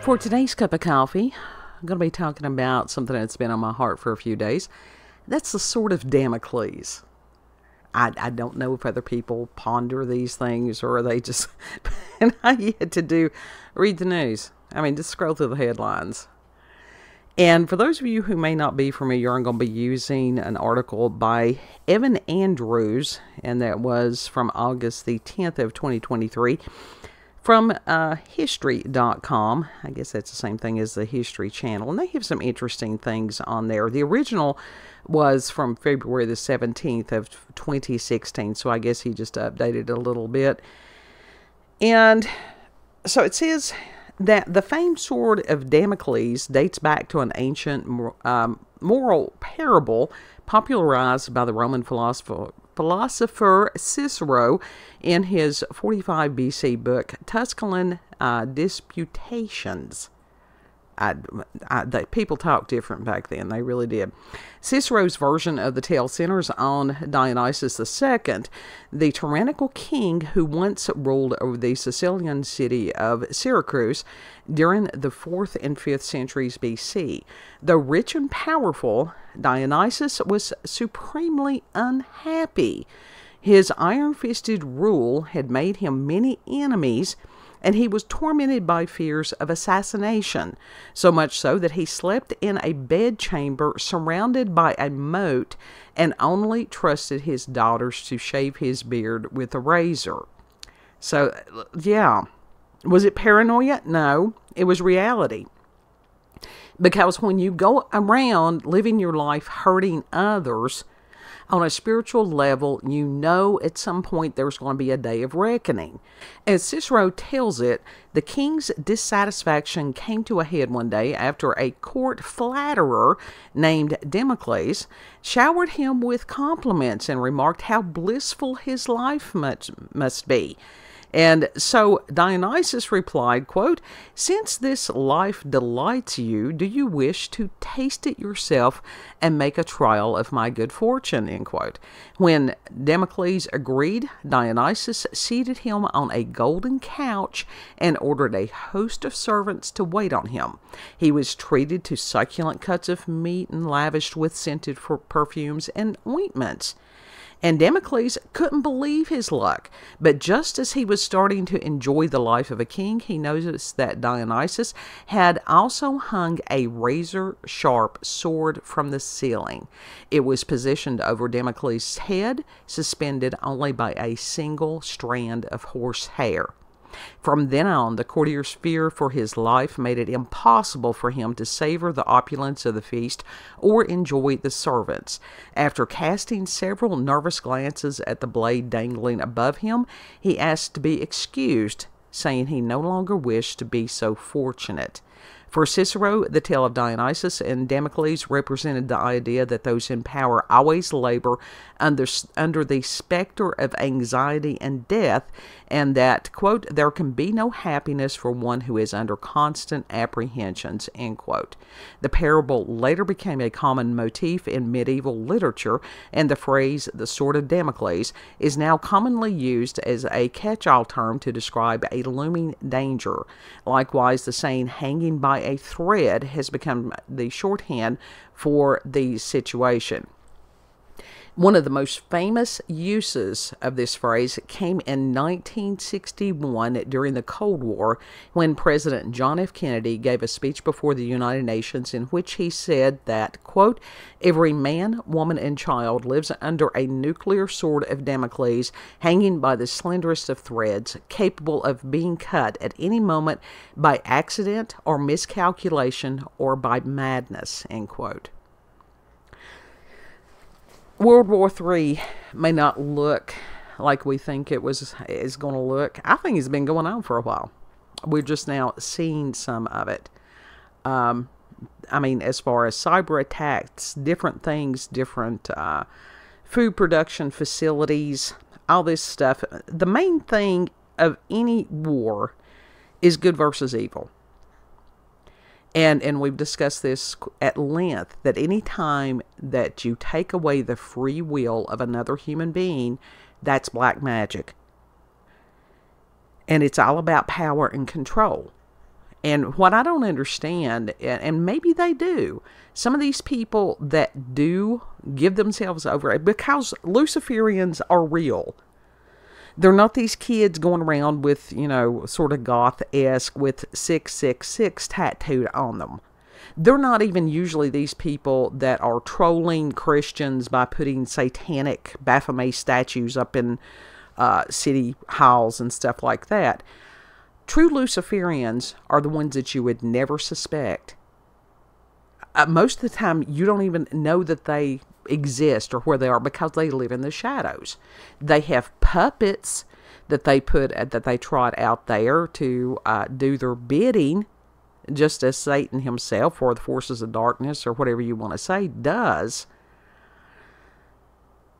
For today's cup of coffee, I'm going to be talking about something that's been on my heart for a few days. That's the sword of Damocles. I don't know if other people ponder these things or they just, and I yet to read the news. I mean, just scroll through the headlines. And for those of you who may not be familiar, I'm going to be using an article by Evan Andrews, and that was from August the 10th of 2023. From history.com. I guess that's the same thing as the History Channel. And they have some interesting things on there. The original was from February the 17th of 2016. So I guess he just updated it a little bit. And so it says that the famed sword of Damocles dates back to an ancient moral parable popularized by the Roman philosopher Cicero in his 45 BC book Tusculan Disputations. People talked different back then. They really did. Cicero's version of the tale centers on Dionysus II, the tyrannical king who once ruled over the Sicilian city of Syracuse during the 4th and 5th centuries BC. Though rich and powerful, Dionysus was supremely unhappy. His iron-fisted rule had made him many enemies, and he was tormented by fears of assassination, so much so that he slept in a bedchamber surrounded by a moat and only trusted his daughters to shave his beard with a razor. So, yeah. Was it paranoia? No, it was reality. Because when you go around living your life hurting others, on a spiritual level, you know at some point there's going to be a day of reckoning. As Cicero tells it, the king's dissatisfaction came to a head one day after a court flatterer named Damocles showered him with compliments and remarked how blissful his life must be. And so Dionysus replied, quote, "Since this life delights you, do you wish to taste it yourself and make a trial of my good fortune?" End quote. When Damocles agreed, Dionysus seated him on a golden couch and ordered a host of servants to wait on him. He was treated to succulent cuts of meat and lavished with scented perfumes and ointments. And Damocles couldn't believe his luck. But just as he was starting to enjoy the life of a king, he noticed that Dionysus had also hung a razor-sharp sword from the ceiling. It was positioned over Damocles' head, suspended only by a single strand of horsehair. From then on, the courtier's fear for his life made it impossible for him to savor the opulence of the feast or enjoy the servants. After casting several nervous glances at the blade dangling above him, he asked to be excused, saying he no longer wished to be so fortunate. For Cicero, the tale of Dionysus and Damocles represented the idea that those in power always labor under the specter of anxiety and death, and that, quote, "there can be no happiness for one who is under constant apprehensions," end quote. The parable later became a common motif in medieval literature, and the phrase, "the sword of Damocles," is now commonly used as a catch-all term to describe a looming danger. Likewise, the saying, "hanging by a thread," has become the shorthand for the situation. One of the most famous uses of this phrase came in 1961 during the Cold War, when President John F. Kennedy gave a speech before the United Nations in which he said that, quote, "every man, woman, and child lives under a nuclear sword of Damocles, hanging by the slenderest of threads, capable of being cut at any moment by accident or miscalculation or by madness," end quote. World War III may not look like we think is going to look. I think it's been going on for a while. We're just now seeing some of it. I mean, as far as cyber attacks, different things, different food production facilities, all this stuff. The main thing of any war is good versus evil. And we've discussed this at length, that any time that you take away the free will of another human being, that's black magic. And it's all about power and control. And what I don't understand, and maybe they do, some of these people that do give themselves over, because Luciferians are real. They're not these kids going around with, sort of goth-esque with 666 tattooed on them. They're not even usually these people that are trolling Christians by putting satanic Baphomet statues up in city halls and stuff like that. True Luciferians are the ones that you would never suspect. Most of the time, you don't even know that they exist or where they are because they live in the shadows. They have puppets that they trot out there to do their bidding, just as Satan himself, or the forces of darkness, or whatever you want to say, does.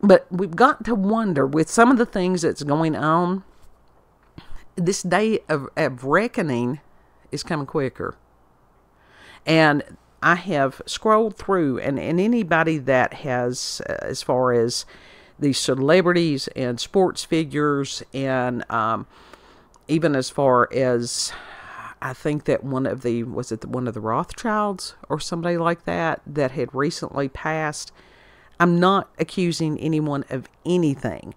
But we've got to wonder, with some of the things that's going on, this day of reckoning is coming quicker. And I have scrolled through, and anybody that has, as far as these celebrities and sports figures, and even as far as, I think that one of the Rothschilds or somebody like that had recently passed. I'm not accusing anyone of anything.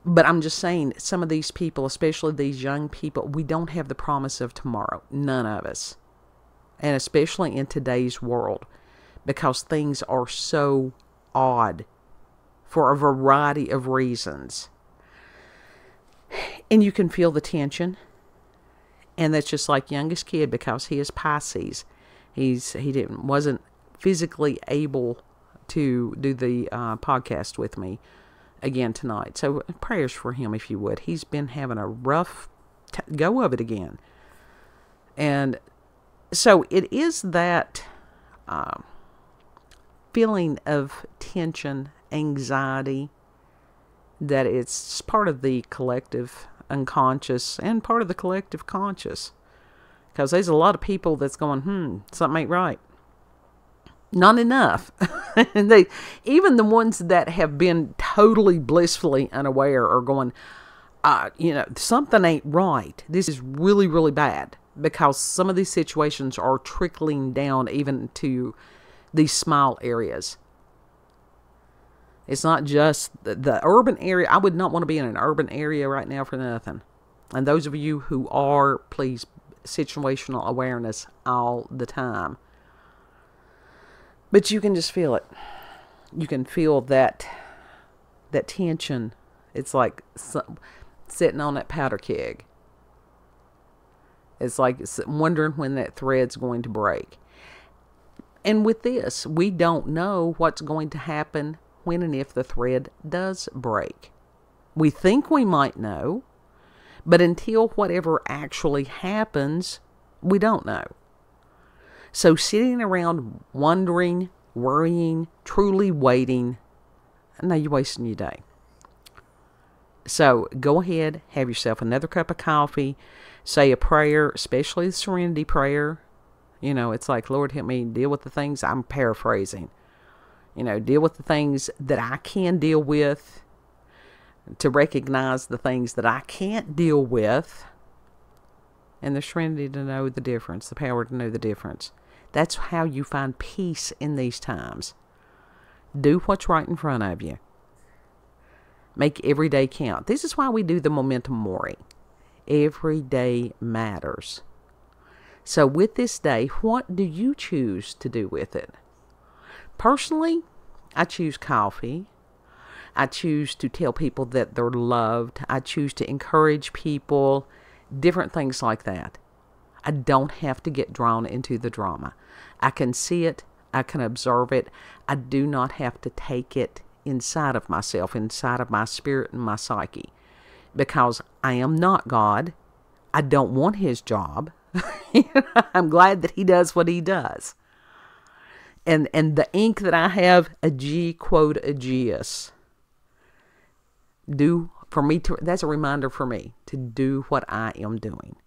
But I'm just saying, some of these people, especially these young people, we don't have the promise of tomorrow. None of us. And especially in today's world. Because things are so odd. For a variety of reasons. And you can feel the tension. And that's just like youngest kid, because he is Pisces. He wasn't physically able to do the podcast with me again tonight. So prayers for him, if you would. He's been having a rough go of it again. And so it is that feeling of tension, anxiety, that it's part of the collective unconscious and part of the collective conscious. Because there's a lot of people that's going, something ain't right. Not enough. And even the ones that have been totally blissfully unaware are going, something ain't right. This is really, really bad. Because some of these situations are trickling down even to these small areas. It's not just the urban area. I would not want to be in an urban area right now for nothing. And those of you who are, please, situational awareness all the time. But you can just feel it. You can feel that tension. It's like sitting on that powder keg. It's like wondering when that thread's going to break. And with this, we don't know what's going to happen when and if the thread does break. We think we might know, but until whatever actually happens, we don't know. So sitting around wondering, worrying, truly waiting, now you're wasting your day. So go ahead, have yourself another cup of coffee, say a prayer, especially the serenity prayer. It's like, Lord, help me deal with the things, I'm paraphrasing. Deal with the things that I can deal with, to recognize the things that I can't deal with, and the serenity to know the difference, the power to know the difference. That's how you find peace in these times. Do what's right in front of you. Make every day count. This is why we do the Momentum Mori. Every day matters. So with this day, what do you choose to do with it? Personally, I choose coffee. I choose to tell people that they're loved. I choose to encourage people. Different things like that. I don't have to get drawn into the drama. I can see it. I can observe it. I do not have to take it inside of myself, inside of my spirit and my psyche. Because I am not God. I don't want his job. I'm glad that he does what he does. And the ink that I have, Agi quod agius. That's a reminder for me to do what I am doing.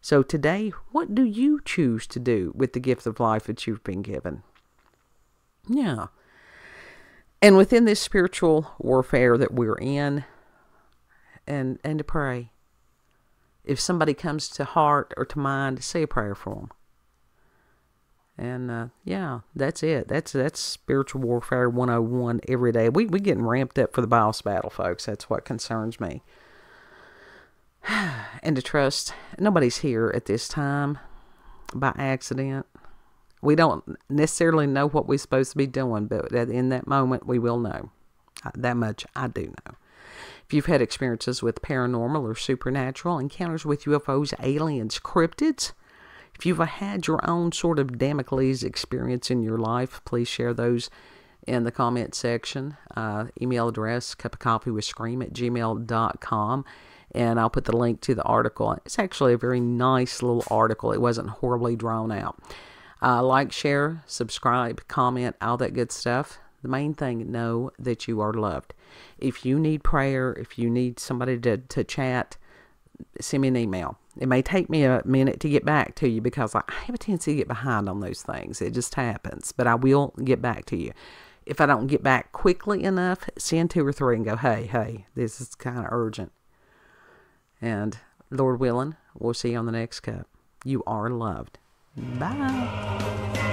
So today, what do you choose to do with the gift of life that you've been given? Yeah. And within this spiritual warfare that we're in, and to pray. if somebody comes to heart or to mind, say a prayer for them. And, yeah, that's it. That's spiritual warfare 101 every day. We getting ramped up for the boss battle, folks. That's what concerns me. And to trust nobody's here at this time by accident. We don't necessarily know what we're supposed to be doing, but in that moment, we will know. That much I do know. If you've had experiences with paranormal or supernatural, encounters with UFOs, aliens, cryptids, if you've had your own sort of Damocles experience in your life, please share those in the comment section. Email address, cupofcoffeewithscream@gmail.com. And I'll put the link to the article. It's actually a very nice little article. It wasn't horribly drawn out. Like, share, subscribe, comment, all that good stuff. The main thing, know that you are loved. If you need prayer, if you need somebody to chat, send me an email. It may take me a minute to get back to you because I have a tendency to get behind on those things. It just happens. But I will get back to you. If I don't get back quickly enough, send 2 or 3 and go, hey, this is kind of urgent. And Lord willing, we'll see you on the next cup. You are loved. Bye.